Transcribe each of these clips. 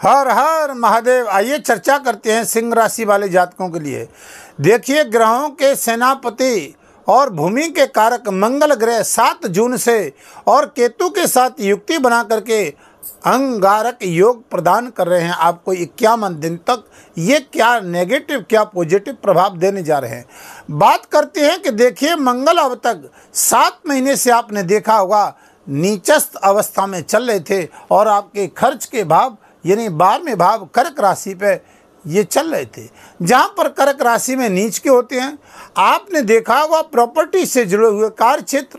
हर हर महादेव। आइए चर्चा करते हैं सिंह राशि वाले जातकों के लिए। देखिए, ग्रहों के सेनापति और भूमि के कारक मंगल ग्रह 7 जून से और केतु के साथ युक्ति बना करके अंगारक योग प्रदान कर रहे हैं आपको 51 दिन तक। ये क्या नेगेटिव क्या पॉजिटिव प्रभाव देने जा रहे हैं, बात करते हैं कि देखिए, मंगल अब तक 7 महीने से आपने देखा होगा नीचस्थ अवस्था में चल रहे थे और आपके खर्च के भाव यानी 12वें भाव कर्क राशि पे ये चल रहे थे, जहाँ पर कर्क राशि में नीच के होते हैं। आपने देखा होगा प्रॉपर्टी से जुड़े हुए कार्य क्षेत्र,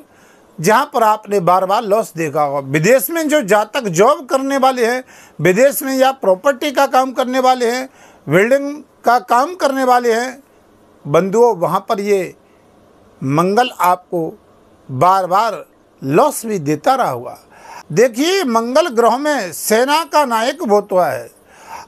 जहाँ पर आपने बार बार लॉस देखा होगा। विदेश में जो जातक जॉब करने वाले हैं, विदेश में या प्रॉपर्टी का काम करने वाले हैं, बिल्डिंग का काम करने वाले हैं बंधुओं, वहाँ पर ये मंगल आपको बार बार लॉस भी देता रहा होगा। देखिए, मंगल ग्रह में सेना का नायक होता है।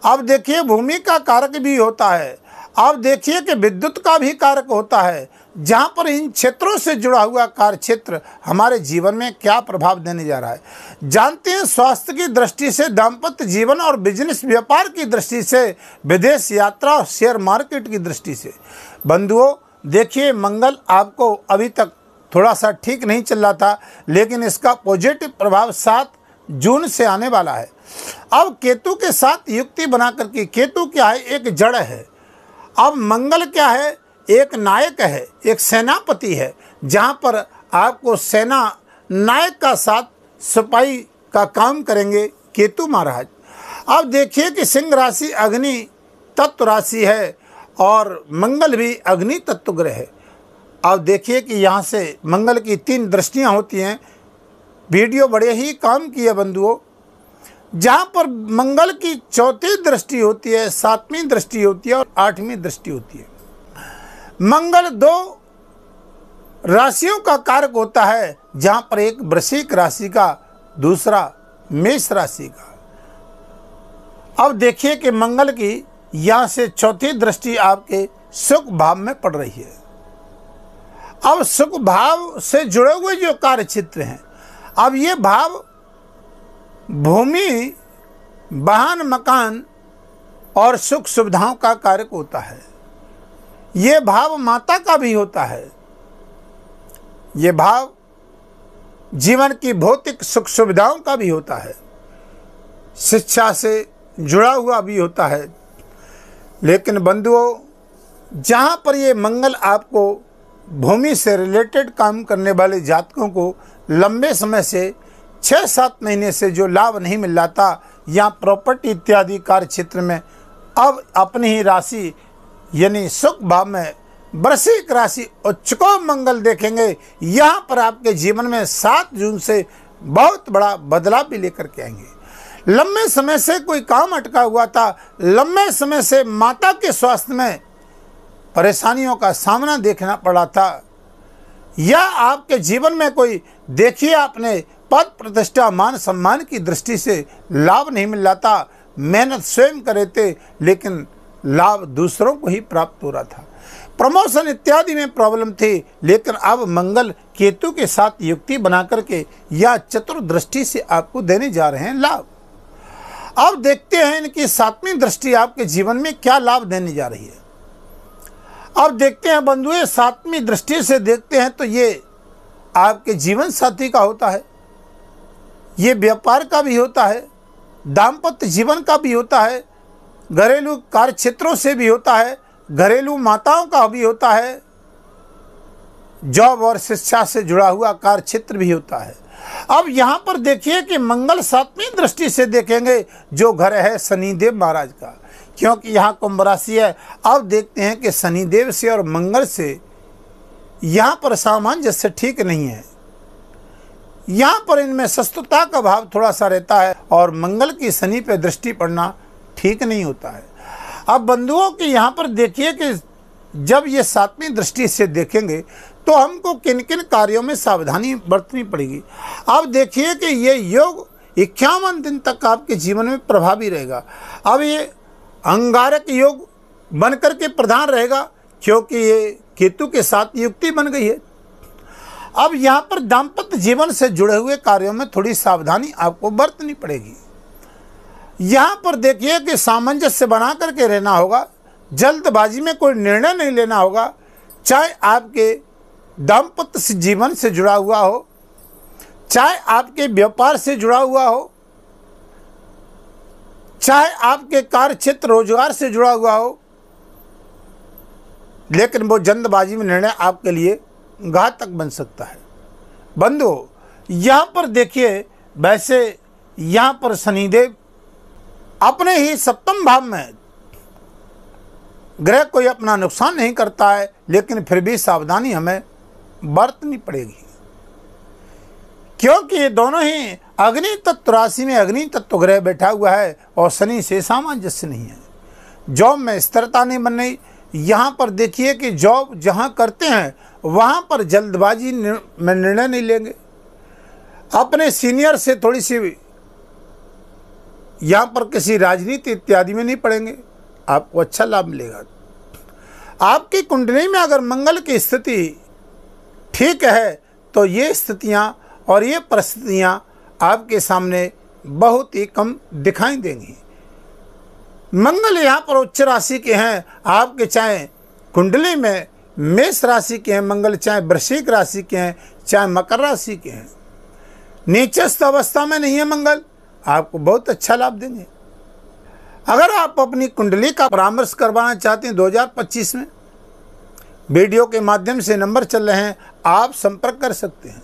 अब देखिए, भूमि का कारक भी होता है। अब देखिए कि विद्युत का भी कारक होता है, जहाँ पर इन क्षेत्रों से जुड़ा हुआ कार्य क्षेत्र हमारे जीवन में क्या प्रभाव देने जा रहा है जानते हैं। स्वास्थ्य की दृष्टि से, दाम्पत्य जीवन और बिजनेस व्यापार की दृष्टि से, विदेश यात्रा और शेयर मार्केट की दृष्टि से बंधुओं, देखिए मंगल आपको अभी तक थोड़ा सा ठीक नहीं चल रहा था, लेकिन इसका पॉजिटिव प्रभाव 7 जून से आने वाला है। अब केतु के साथ युक्ति बना करके, केतु क्या है, एक जड़ है। अब मंगल क्या है, एक नायक है, एक सेनापति है, जहाँ पर आपको सेना नायक का साथ सिपाही का काम करेंगे केतु महाराज। अब देखिए कि सिंह राशि अग्नि तत्व राशि है और मंगल भी अग्नि तत्व ग्रह है। अब देखिए कि यहाँ से मंगल की 3 दृष्टियाँ होती हैं। वीडियो बड़े ही काम की है बंधुओं, जहाँ पर मंगल की 4थी दृष्टि होती है, 7वीं दृष्टि होती है और 8वीं दृष्टि होती है। मंगल 2 राशियों का कारक होता है, जहाँ पर एक वृश्चिक राशि का, दूसरा मेष राशि का। अब देखिए कि मंगल की यहाँ से 4थी दृष्टि आपके सुख भाव में पड़ रही है। अब सुख भाव से जुड़े हुए जो कार्य क्षेत्र हैं, अब ये भाव भूमि, वाहन, मकान और सुख सुविधाओं का कारक होता है। ये भाव माता का भी होता है। ये भाव जीवन की भौतिक सुख सुविधाओं का भी होता है, शिक्षा से जुड़ा हुआ भी होता है। लेकिन बंधुओं, जहाँ पर ये मंगल आपको भूमि से रिलेटेड काम करने वाले जातकों को लंबे समय से 6-7 महीने से जो लाभ नहीं मिल रहा था, या प्रॉपर्टी इत्यादि कार्य क्षेत्र में, अब अपनी ही राशि यानी सुख भाव में वृश्चिक राशि उच्चको मंगल देखेंगे। यहाँ पर आपके जीवन में 7 जून से बहुत बड़ा बदलाव भी लेकर के आएंगे। लंबे समय से कोई काम अटका हुआ था, लंबे समय से माता के स्वास्थ्य में परेशानियों का सामना देखना पड़ा था, या आपके जीवन में कोई, देखिए आपने पद प्रतिष्ठा मान सम्मान की दृष्टि से लाभ नहीं मिल रहा था, मेहनत स्वयं करे थे लेकिन लाभ दूसरों को ही प्राप्त हो रहा था, प्रमोशन इत्यादि में प्रॉब्लम थी, लेकिन अब मंगल केतु के साथ युक्ति बना करके या चतुर्दृष्टि से आपको देने जा रहे हैं लाभ। अब देखते हैं इनकी 7वीं दृष्टि आपके जीवन में क्या लाभ देने जा रही है। अब देखते हैं बंधुओं, 7वीं दृष्टि से देखते हैं तो ये आपके जीवन साथी का होता है, ये व्यापार का भी होता है, दाम्पत्य जीवन का भी होता है, घरेलू कार्य क्षेत्रों से भी होता है, घरेलू माताओं का भी होता है, जॉब और शिक्षा से जुड़ा हुआ कार्य क्षेत्र भी होता है। अब यहाँ पर देखिए कि मंगल 7वीं दृष्टि से देखेंगे जो घर है शनिदेव महाराज का, क्योंकि यहाँ कुंभ राशि है। अब देखते हैं कि शनिदेव से और मंगल से यहाँ पर सामंजस्य ठीक नहीं है, यहाँ पर इनमें सस्तता का भाव थोड़ा सा रहता है और मंगल की शनि पे दृष्टि पड़ना ठीक नहीं होता है। अब बंधुओं की यहाँ पर देखिए कि जब ये 7वीं दृष्टि से देखेंगे तो हमको किन किन कार्यों में सावधानी बरतनी पड़ेगी। अब देखिए कि ये योग 51 दिन तक आपके जीवन में प्रभावी रहेगा। अब ये अंगारक योग बनकर के प्रधान रहेगा, क्योंकि ये केतु के साथ युक्ति बन गई है। अब यहाँ पर दाम्पत्य जीवन से जुड़े हुए कार्यों में थोड़ी सावधानी आपको बरतनी पड़ेगी। यहाँ पर देखिए कि सामंजस्य बना करके रहना होगा, जल्दबाजी में कोई निर्णय नहीं लेना होगा, चाहे आपके दाम्पत्य जीवन से जुड़ा हुआ हो, चाहे आपके व्यापार से जुड़ा हुआ हो, चाहे आपके कार्य क्षेत्र रोजगार से जुड़ा हुआ हो, लेकिन वो जल्दबाजी में निर्णय आपके लिए घातक बन सकता है। बंधुओं, यहाँ पर देखिए, वैसे यहाँ पर शनिदेव अपने ही सप्तम भाव में, ग्रह कोई अपना नुकसान नहीं करता है, लेकिन फिर भी सावधानी हमें बरतनी पड़ेगी, क्योंकि ये दोनों ही अग्नि तत्व राशि में अग्नि तत्व ग्रह बैठा हुआ है और शनि से सामंजस्य नहीं है। जॉब में स्थिरता नहीं बन रही। यहाँ पर देखिए कि जॉब जहाँ करते हैं वहाँ पर जल्दबाजी में निर्णय नहीं लेंगे, अपने सीनियर से थोड़ी सी यहाँ पर किसी राजनीति इत्यादि में नहीं पड़ेंगे, आपको अच्छा लाभ मिलेगा। आपकी कुंडली में अगर मंगल की स्थिति ठीक है तो ये स्थितियाँ और ये परिस्थितियाँ आपके सामने बहुत ही कम दिखाई देंगी। मंगल यहाँ पर उच्च राशि के हैं, आपके चाहे कुंडली में मेष राशि के हैं मंगल, चाहे वृश्चिक राशि के हैं, चाहे मकर राशि के हैं, नीचस्थ अवस्था में नहीं है मंगल, आपको बहुत अच्छा लाभ देंगे। अगर आप अपनी कुंडली का परामर्श करवाना चाहते हैं 2025 में, वीडियो के माध्यम से नंबर चल रहे हैं, आप संपर्क कर सकते हैं।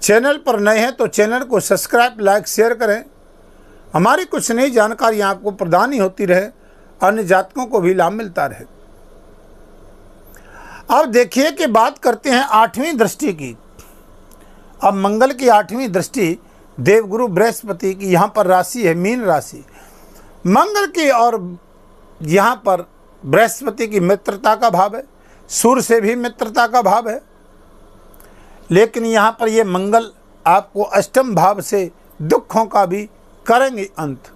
चैनल पर नए हैं तो चैनल को सब्सक्राइब, लाइक, शेयर करें। हमारी कुछ नई जानकारियाँ आपको प्रदान ही होती रहे, अन्य जातकों को भी लाभ मिलता रहे। अब देखिए कि बात करते हैं 8वीं दृष्टि की। अब मंगल की 8वीं दृष्टि देवगुरु बृहस्पति की यहाँ पर राशि है मीन राशि। मंगल की और यहाँ पर बृहस्पति की मित्रता का भाव है, सूर्य से भी मित्रता का भाव है, लेकिन यहाँ पर ये मंगल आपको अष्टम भाव से दुखों का भी करेंगे अंत।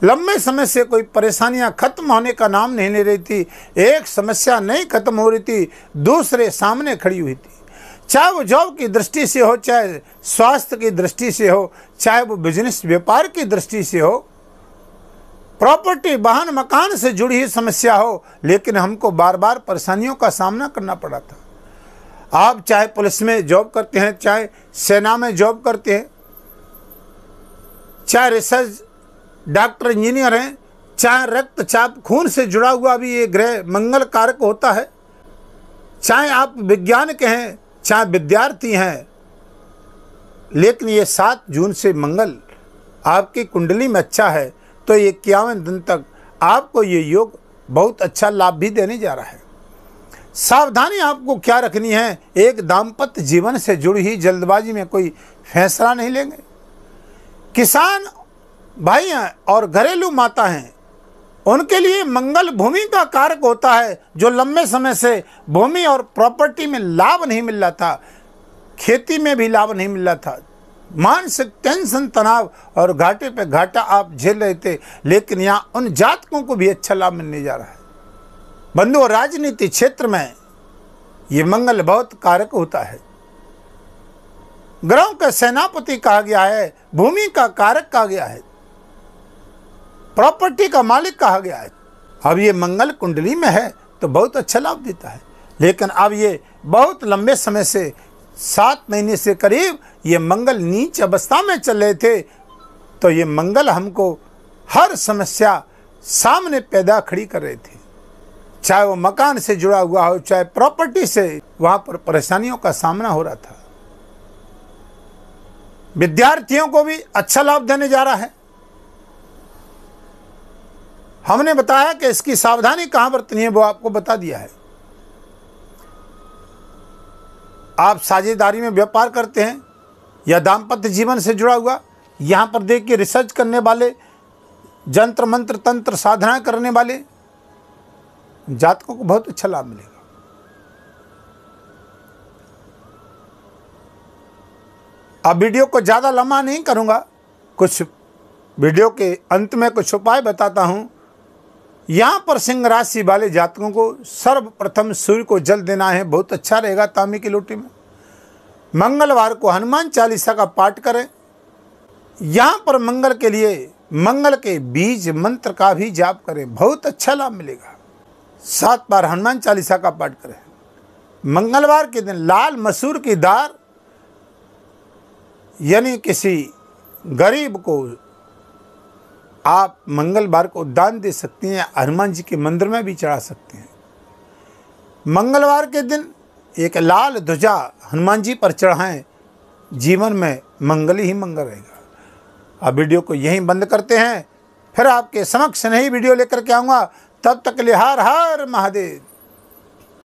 लंबे समय से कोई परेशानियां खत्म होने का नाम नहीं ले रही थी, एक समस्या नहीं खत्म हो रही थी, दूसरे सामने खड़ी हुई थी, चाहे वो जॉब की दृष्टि से हो, चाहे स्वास्थ्य की दृष्टि से हो, चाहे वो बिजनेस व्यापार की दृष्टि से हो, प्रॉपर्टी वाहन मकान से जुड़ी हुई समस्या हो, लेकिन हमको बार बार परेशानियों का सामना करना पड़ा था। आप चाहे पुलिस में जॉब करते हैं, चाहे सेना में जॉब करते हैं, चाहे रिसर्च डॉक्टर इंजीनियर हैं, चाहे रक्तचाप खून से जुड़ा हुआ भी ये ग्रह मंगल कारक होता है, चाहे आप विज्ञान के हैं, चाहे विद्यार्थी हैं, लेकिन ये 7 जून से मंगल आपकी कुंडली में अच्छा है तो ये 51 दिन तक आपको ये योग बहुत अच्छा लाभ भी देने जा रहा है। सावधानी आपको क्या रखनी है, एक दाम्पत्य जीवन से जुड़ी ही जल्दबाजी में कोई फैसला नहीं लेंगे। किसान भाई हैं और घरेलू माता हैं, उनके लिए मंगल भूमि का कारक होता है, जो लंबे समय से भूमि और प्रॉपर्टी में लाभ नहीं मिल रहा था, खेती में भी लाभ नहीं मिल रहा था, मानसिक टेंशन, तनाव और घाटे पे घाटा आप झेल रहे थे, लेकिन यहाँ उन जातकों को भी अच्छा लाभ मिलने जा रहा है। बंधुओं, राजनीति क्षेत्र में ये मंगल बहुत कारक होता है, ग्रहों का सेनापति कहा गया है, भूमि का कारक कहा गया है, प्रॉपर्टी का मालिक कहा गया है। अब ये मंगल कुंडली में है तो बहुत अच्छा लाभ देता है, लेकिन अब ये बहुत लंबे समय से 7 महीने से करीब ये मंगल नीच अवस्था में चल रहे थे, तो ये मंगल हमको हर समस्या सामने पैदा खड़ी कर रहे थे, चाहे वो मकान से जुड़ा हुआ हो, चाहे प्रॉपर्टी से, वहां पर परेशानियों का सामना हो रहा था। विद्यार्थियों को भी अच्छा लाभ देने जा रहा है। हमने बताया कि इसकी सावधानी कहां बरतनी है, वो आपको बता दिया है। आप साझेदारी में व्यापार करते हैं या दाम्पत्य जीवन से जुड़ा हुआ, यहां पर देखिए रिसर्च करने वाले, जंत्र मंत्र तंत्र साधना करने वाले जातकों को बहुत अच्छा लाभ मिलेगा। अब वीडियो को ज़्यादा लंबा नहीं करूंगा, कुछ वीडियो के अंत में कुछ उपाय बताता हूं। यहाँ पर सिंह राशि वाले जातकों को सर्वप्रथम सूर्य को जल देना है, बहुत अच्छा रहेगा तांबे की लोटी में। मंगलवार को हनुमान चालीसा का पाठ करें। यहाँ पर मंगल के लिए मंगल के बीज मंत्र का भी जाप करें, बहुत अच्छा लाभ मिलेगा। 7 बार हनुमान चालीसा का पाठ करें। मंगलवार के दिन लाल मसूर की दाल यानी किसी गरीब को आप मंगलवार को दान दे सकती हैं, हनुमान जी के मंदिर में भी चढ़ा सकते हैं। मंगलवार के दिन एक लाल ध्वजा हनुमान जी पर चढ़ाएं, जीवन में मंगल ही मंगल रहेगा। अब वीडियो को यहीं बंद करते हैं, फिर आपके समक्ष नई वीडियो लेकर के आऊँगा। तब तक के लिए हर हर महादेव।